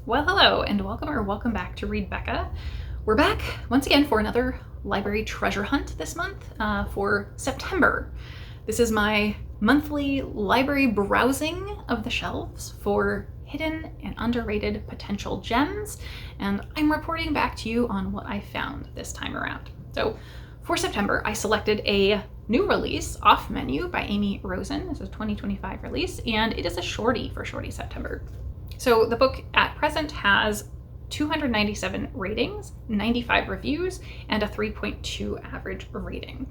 Well, hello and welcome back to Read Becca. We're back once again for another library treasure hunt this month for September. This is my monthly library browsing of the shelves for hidden and underrated potential gems, and I'm reporting back to you on what I found this time around. So for September, I selected a new release, Off Menu by Amy Rosen. This is a 2025 release, and it is a shorty for Shorty September. So the book at present has 297 ratings, 95 reviews, and a 3.2 average rating.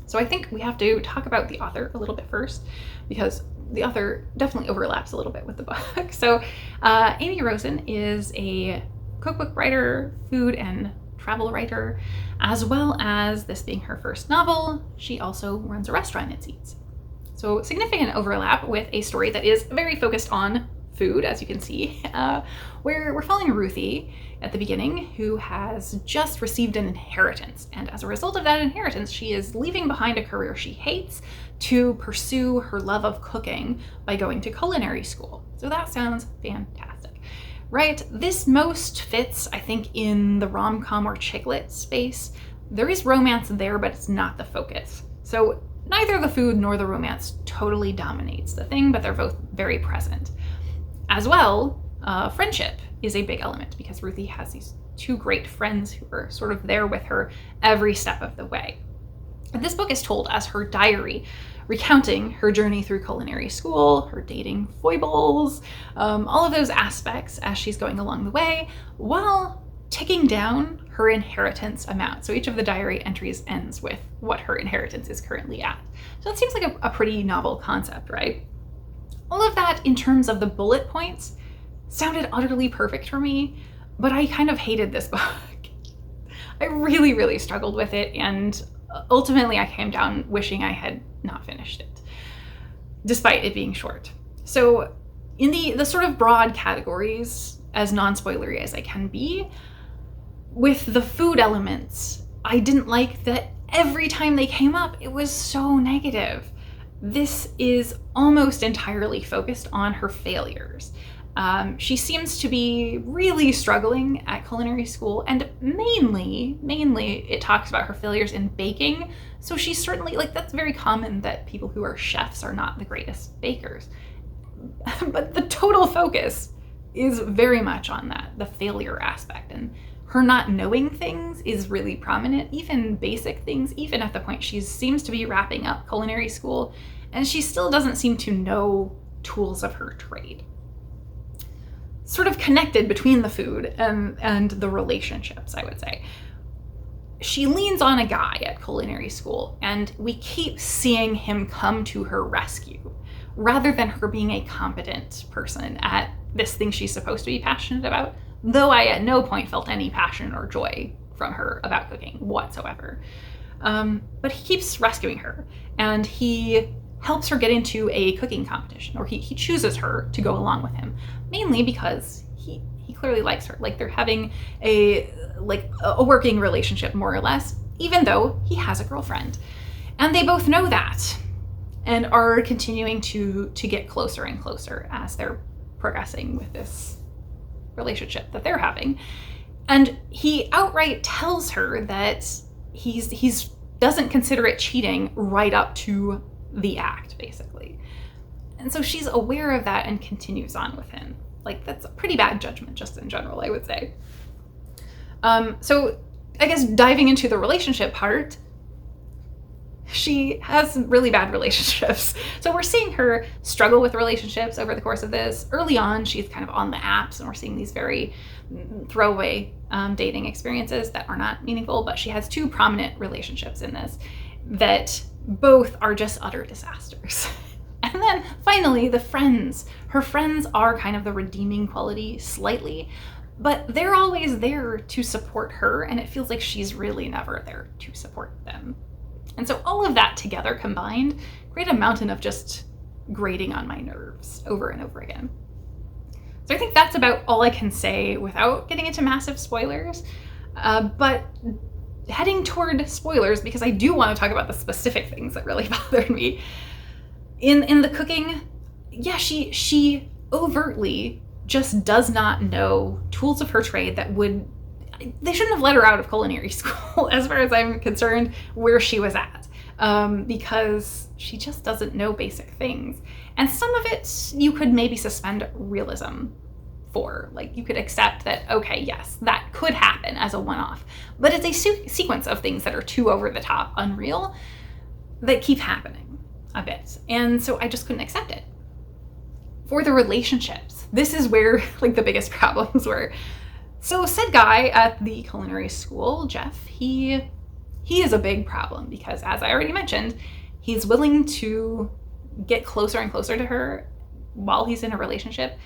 So I think we have to talk about the author a little bit first, because the author definitely overlaps a little bit with the book. So Amy Rosen is a cookbook writer, food and travel writer, as well as this being her first novel. She also runs a restaurant at Sept. So significant overlap with a story that is very focused on food, as you can see, where we're following Ruthie at the beginning, who has just received an inheritance. And as a result of that inheritance, she is leaving behind a career she hates to pursue her love of cooking by going to culinary school. So that sounds fantastic, right? This most fits, I think, in the rom-com or chick-lit space. There is romance there, but it's not the focus. So neither the food nor the romance totally dominates the thing, but they're both very present. As well, friendship is a big element because Ruthie has these two great friends who are sort of there with her every step of the way. And this book is told as her diary, recounting her journey through culinary school, her dating foibles, all of those aspects as she's going along the way, while ticking down her inheritance amount. So each of the diary entries ends with what her inheritance is currently at. So it seems like a pretty novel concept, right? All of that in terms of the bullet points sounded utterly perfect for me, but I kind of hated this book. I really, really struggled with it, and ultimately I came down wishing I had not finished it, despite it being short. So in the sort of broad categories, as non-spoilery as I can be, with the food elements, I didn't like that every time they came up, it was so negative. This is almost entirely focused on her failures. She seems to be really struggling at culinary school, and mainly it talks about her failures in baking. So she's certainly, that's very common that people who are chefs are not the greatest bakers. But the total focus is very much on that, the failure aspect, and her not knowing things is really prominent, even basic things, even at the point she seems to be wrapping up culinary school, and she still doesn't seem to know tools of her trade. Sort of connected between the food and the relationships, I would say. She leans on a guy at culinary school, and we keep seeing him come to her rescue, rather than her being a competent person at this thing she's supposed to be passionate about, though I at no point felt any passion or joy from her about cooking whatsoever. But he keeps rescuing her, and he helps her get into a cooking competition, or he chooses her to go along with him, mainly because he clearly likes her. They're having a working relationship, more or less, even though he has a girlfriend. And they both know that, and are continuing to get closer and closer as they're progressing with this relationship that they're having. And he outright tells her that he's doesn't consider it cheating right up to the act, basically. And so she's aware of that and continues on with him. That's a pretty bad judgment just in general, I would say. So I guess diving into the relationship part, she has really bad relationships. So we're seeing her struggle with relationships over the course of this. Early on, she's kind of on the apps, and we're seeing these very throwaway dating experiences that are not meaningful, but she has two prominent relationships in this that both are just utter disasters. And then finally, the friends. Her friends are kind of the redeeming quality slightly, but they're always there to support her, and it feels like she's really never there to support them. And so all of that together combined create a mountain of just grating on my nerves over and over again. So I think that's about all I can say without getting into massive spoilers. But heading toward spoilers, because I do want to talk about the specific things that really bothered me. In the cooking, yeah, she overtly just does not know tools of her trade that they shouldn't have let her out of culinary school, as far as I'm concerned, where she was at, because she just doesn't know basic things. And some of it you could maybe suspend realism for. Like, you could accept that, okay, yes, that could happen as a one-off, but it's a sequence of things that are too over the top, unreal, that keep happening a bit. And so I just couldn't accept it. For the relationships, this is where like the biggest problems were. So said guy at the culinary school, Jeff, he is a big problem because, as I already mentioned, he's willing to get closer and closer to her while he's in a relationship,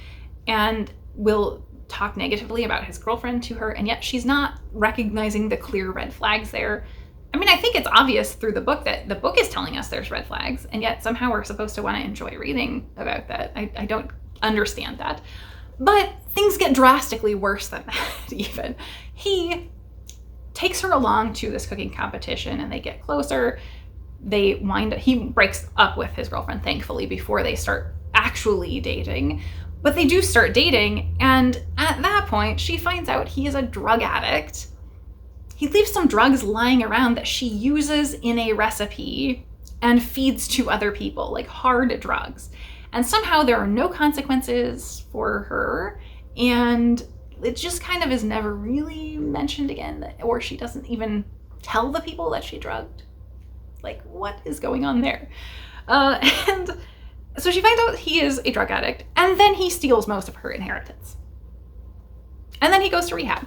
and will talk negatively about his girlfriend to her, and yet she's not recognizing the clear red flags there. I mean, I think it's obvious through the book that the book is telling us there's red flags, and yet somehow we're supposed to want to enjoy reading about that. I don't understand that. But things get drastically worse than that, even. He takes her along to this cooking competition, and they get closer. He breaks up with his girlfriend, thankfully, before they start actually dating. But they do start dating, and at that point, she finds out he is a drug addict. He leaves some drugs lying around that she uses in a recipe and feeds to other people, like hard drugs. And somehow there are no consequences for her, and it just kind of is never really mentioned again, or she doesn't even tell the people that she drugged. Like, what is going on there? And so she finds out he is a drug addict, and then he steals most of her inheritance. And then he goes to rehab.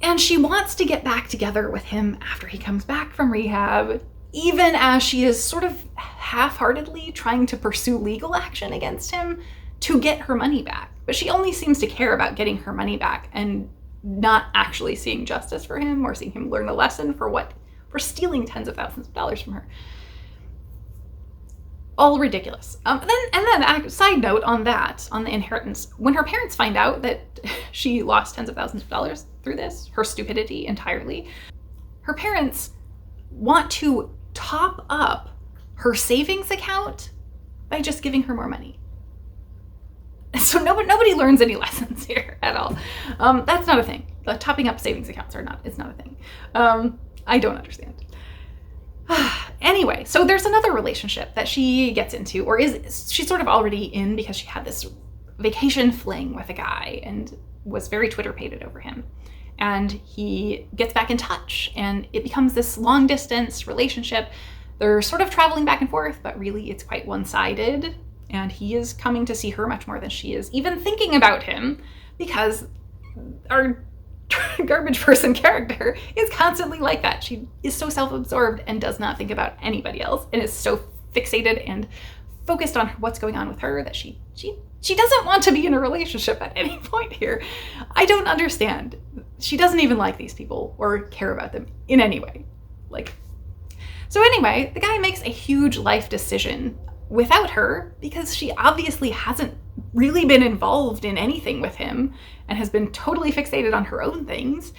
And she wants to get back together with him after he comes back from rehab, even as she is sort of half-heartedly trying to pursue legal action against him to get her money back. But she only seems to care about getting her money back and not actually seeing justice for him or seeing him learn a lesson for stealing tens of thousands of dollars from her. All ridiculous. And then side note on that, on the inheritance, when her parents find out that she lost tens of thousands of dollars through this, her stupidity entirely, her parents want to top up her savings account by just giving her more money. So nobody learns any lessons here at all. That's not a thing. Topping up savings accounts it's not a thing. I don't understand. Anyway, so there's another relationship that she gets into, or she's sort of already in, because she had this vacation fling with a guy and was very Twitter-pated over him. And he gets back in touch, and it becomes this long-distance relationship. They're sort of traveling back and forth, but really it's quite one-sided. And he is coming to see her much more than she is even thinking about him, because our garbage person character is constantly like that. She is so self-absorbed and does not think about anybody else, and is so fixated and focused on what's going on with her that she doesn't want to be in a relationship at any point here. I don't understand. She doesn't even like these people or care about them in any way. So anyway, the guy makes a huge life decision without her, because she obviously hasn't really been involved in anything with him and has been totally fixated on her own things.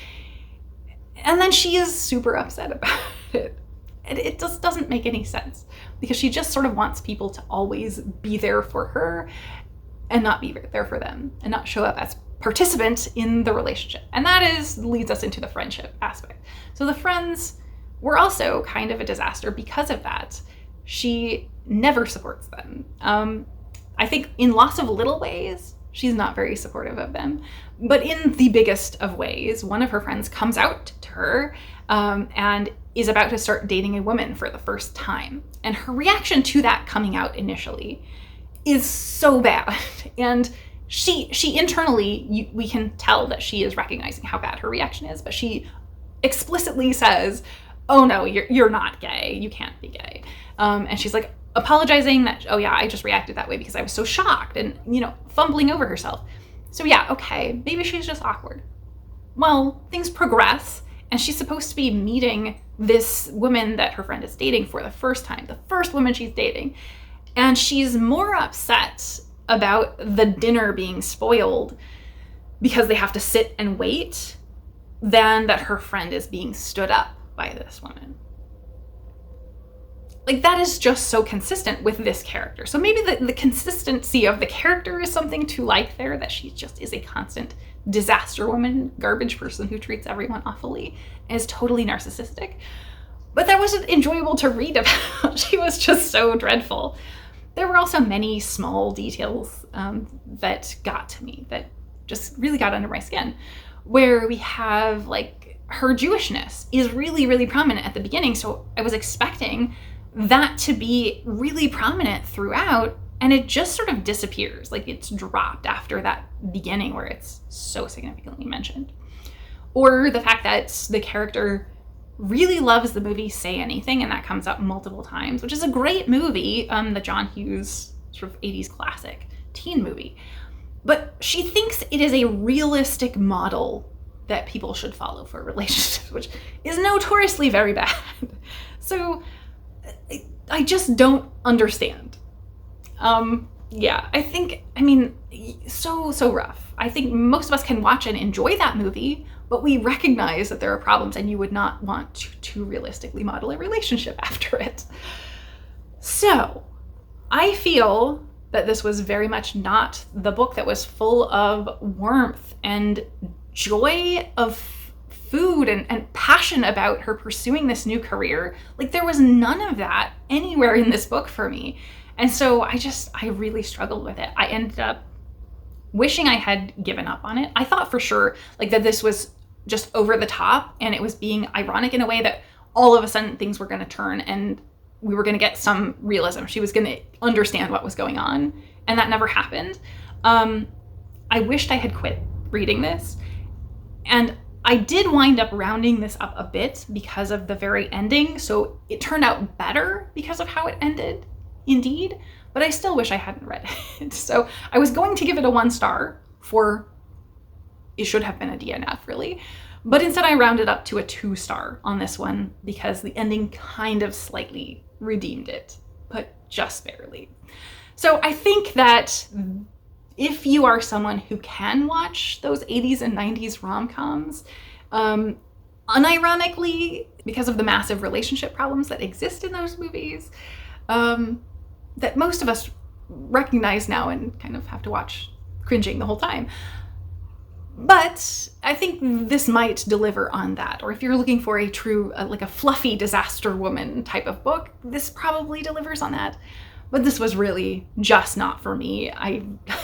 And then she is super upset about it. And it just doesn't make any sense, because she just sort of wants people to always be there for her and not be there for them, and not show up as participant in the relationship. And that leads us into the friendship aspect. So the friends were also kind of a disaster because of that. She never supports them. I think in lots of little ways, she's not very supportive of them. But in the biggest of ways, one of her friends comes out to her and is about to start dating a woman for the first time. And her reaction to that coming out initially is so bad. And she internally, we can tell that she is recognizing how bad her reaction is, but she explicitly says, "Oh no, you're not gay. You can't be gay." And she's like apologizing that, "Oh yeah, I just reacted that way because I was so shocked," and, fumbling over herself. So yeah, okay, maybe she's just awkward. Well, things progress, and she's supposed to be meeting this woman that her friend is dating for the first time, the first woman she's dating. And she's more upset about the dinner being spoiled because they have to sit and wait than that her friend is being stood up by this woman. like that is just so consistent with this character. So maybe the consistency of the character is something to like there, that she just is a constant disaster woman, garbage person who treats everyone awfully and is totally narcissistic. But that wasn't enjoyable to read about. She was just so dreadful. There were also many small details that got to me, that just really got under my skin, where we have like her Jewishness is really, really prominent at the beginning. So I was expecting that to be really prominent throughout, and it just sort of disappears. Like it's dropped after that beginning where it's so significantly mentioned. Or the fact that the character really loves the movie Say Anything, and that comes up multiple times, which is a great movie, the John Hughes sort of 80s classic teen movie. But she thinks it is a realistic model that people should follow for relationships, which is notoriously very bad. So I just don't understand. Yeah, I mean, so rough. I think most of us can watch and enjoy that movie, but we recognize that there are problems, and you would not want to realistically model a relationship after it. So I feel that this was very much not the book that was full of warmth and joy of food and passion about her pursuing this new career. Like there was none of that anywhere in this book for me. And so I really struggled with it. I ended up wishing I had given up on it. I thought for sure like that this was just over the top, and it was being ironic in a way that all of a sudden things were going to turn and we were going to get some realism. She was going to understand what was going on, and that never happened. I wished I had quit reading this, and I did wind up rounding this up a bit because of the very ending, so it turned out better because of how it ended, indeed, but I still wish I hadn't read it. So I was going to give it a 1 star for, it should have been a DNF really, but instead I rounded up to a 2 star on this one because the ending kind of slightly redeemed it, but just barely. So I think that if you are someone who can watch those 80s and 90s rom-coms, unironically, because of the massive relationship problems that exist in those movies, that most of us recognize now and kind of have to watch cringing the whole time. But I think this might deliver on that. Or if you're looking for a true, like a fluffy disaster woman type of book, this probably delivers on that. But this was really just not for me.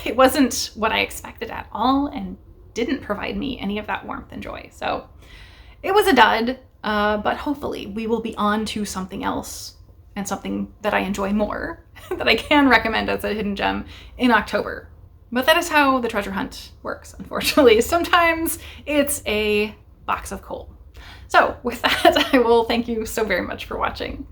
It wasn't what I expected at all, and didn't provide me any of that warmth and joy. So it was a dud, but hopefully we will be on to something else, and something that I enjoy more, that I can recommend as a hidden gem in October. But that is how the treasure hunt works, unfortunately. Sometimes it's a box of coal. So with that, I will thank you so very much for watching.